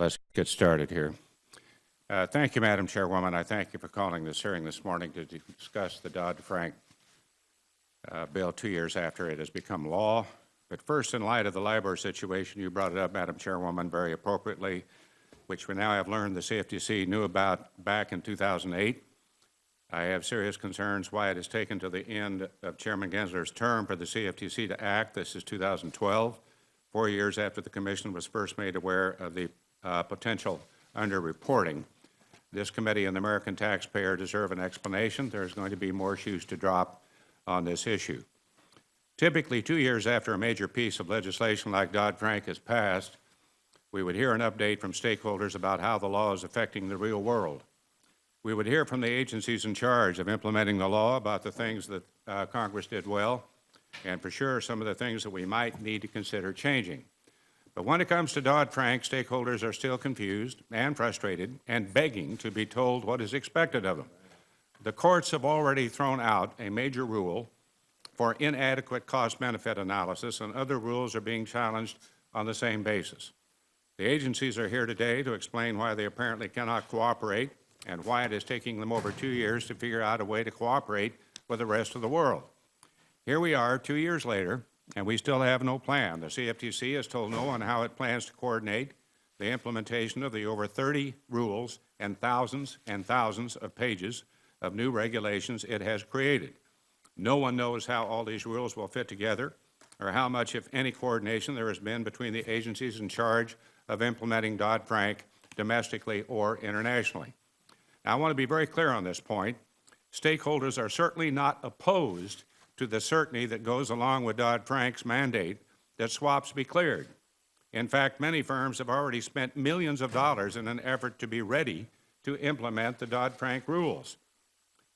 Let's get started here. Thank you, Madam Chairwoman. I thank you for calling this hearing this morning to discuss the Dodd-Frank bill 2 years after it has become law. But first, in light of the LIBOR situation, you brought it up, Madam Chairwoman, very appropriately, which we now have learned the CFTC knew about back in 2008. I have serious concerns why it has taken to the end of Chairman Gensler's term for the CFTC to act. This is 2012, 4 years after the Commission was first made aware of the potential underreporting. This committee and the American taxpayer deserve an explanation. There's going to be more shoes to drop on this issue. Typically, 2 years after a major piece of legislation like Dodd-Frank is passed, we would hear an update from stakeholders about how the law is affecting the real world. We would hear from the agencies in charge of implementing the law about the things that Congress did well, and for sure some of the things that we might need to consider changing. But when it comes to Dodd-Frank, stakeholders are still confused and frustrated and begging to be told what is expected of them. The courts have already thrown out a major rule for inadequate cost-benefit analysis, and other rules are being challenged on the same basis. The agencies are here today to explain why they apparently cannot cooperate and why it is taking them over 2 years to figure out a way to cooperate with the rest of the world. Here we are 2 years later, and we still have no plan. The CFTC has told no one how it plans to coordinate the implementation of the over 30 rules and thousands of pages of new regulations it has created. No one knows how all these rules will fit together or how much, if any, coordination there has been between the agencies in charge of implementing Dodd-Frank domestically or internationally. Now, I want to be very clear on this point. Stakeholders are certainly not opposed to the certainty that goes along with Dodd-Frank's mandate that swaps be cleared. In fact, many firms have already spent millions of dollars in an effort to be ready to implement the Dodd-Frank rules.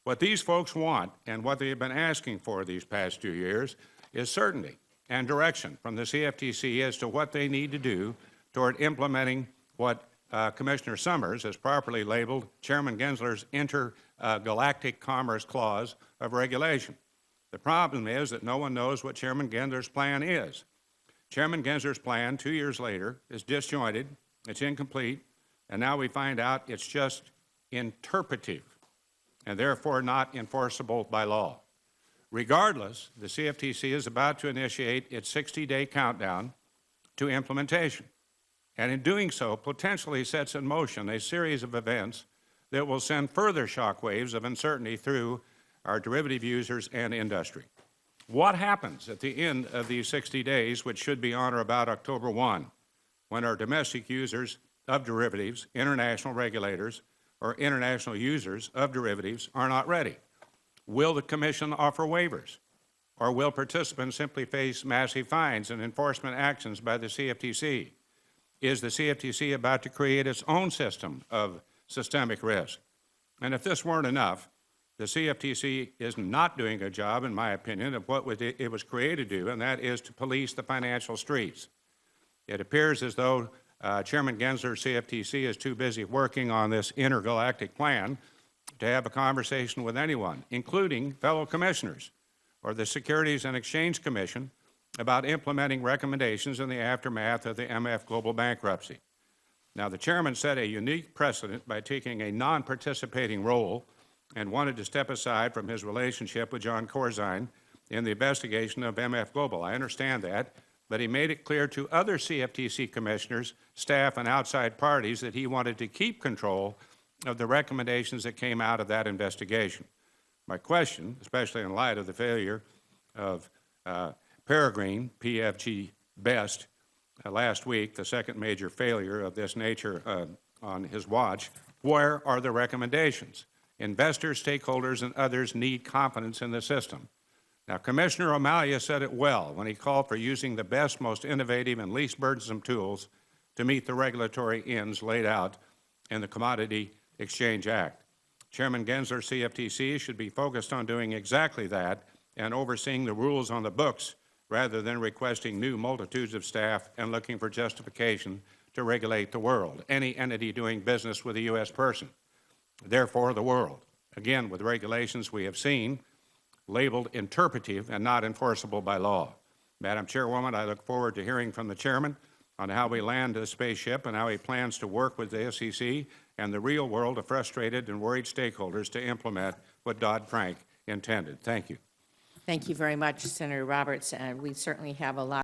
What these folks want and what they have been asking for these past 2 years is certainty and direction from the CFTC as to what they need to do toward implementing what Commissioner Summers has properly labeled Chairman Gensler's intergalactic commerce clause of regulation. The problem is that no one knows what Chairman Gensler's plan is. Chairman Gensler's plan 2 years later is disjointed, it's incomplete, and now we find out it's just interpretive and therefore not enforceable by law. Regardless, the CFTC is about to initiate its 60-day countdown to implementation, and in doing so potentially sets in motion a series of events that will send further shockwaves of uncertainty through our derivative users and industry. What happens at the end of these 60 days, which should be on or about October 1, when our domestic users of derivatives, international regulators, or international users of derivatives are not ready? Will the Commission offer waivers? Or will participants simply face massive fines and enforcement actions by the CFTC? Is the CFTC about to create its own system of systemic risk? And if this weren't enough, the CFTC is not doing a job, in my opinion, of what it was created to do, and that is to police the financial streets. It appears as though Chairman Gensler's CFTC is too busy working on this intergalactic plan to have a conversation with anyone, including fellow commissioners or the Securities and Exchange Commission, about implementing recommendations in the aftermath of the MF global bankruptcy. Now, the chairman set a unique precedent by taking a non-participating role and wanted to step aside from his relationship with John Corzine in the investigation of MF Global. I understand that, but he made it clear to other CFTC commissioners, staff, and outside parties that he wanted to keep control of the recommendations that came out of that investigation. My question, especially in light of the failure of Peregrine, PFG Best, last week, the second major failure of this nature on his watch, where are the recommendations? Investors, stakeholders, and others need confidence in the system. Now, Commissioner O'Malley said it well when he called for using the best, most innovative, and least burdensome tools to meet the regulatory ends laid out in the Commodity Exchange Act. Chairman Gensler, CFTC, should be focused on doing exactly that and overseeing the rules on the books rather than requesting new multitudes of staff and looking for justification to regulate the world, any entity doing business with a U.S. person. Therefore, the world, again, with regulations we have seen labeled interpretive and not enforceable by law. Madam Chairwoman, I look forward to hearing from the Chairman on how we land a spaceship and how he plans to work with the SEC and the real world of frustrated and worried stakeholders to implement what Dodd-Frank intended. Thank you. Thank you very much, Senator Roberts. We certainly have a lot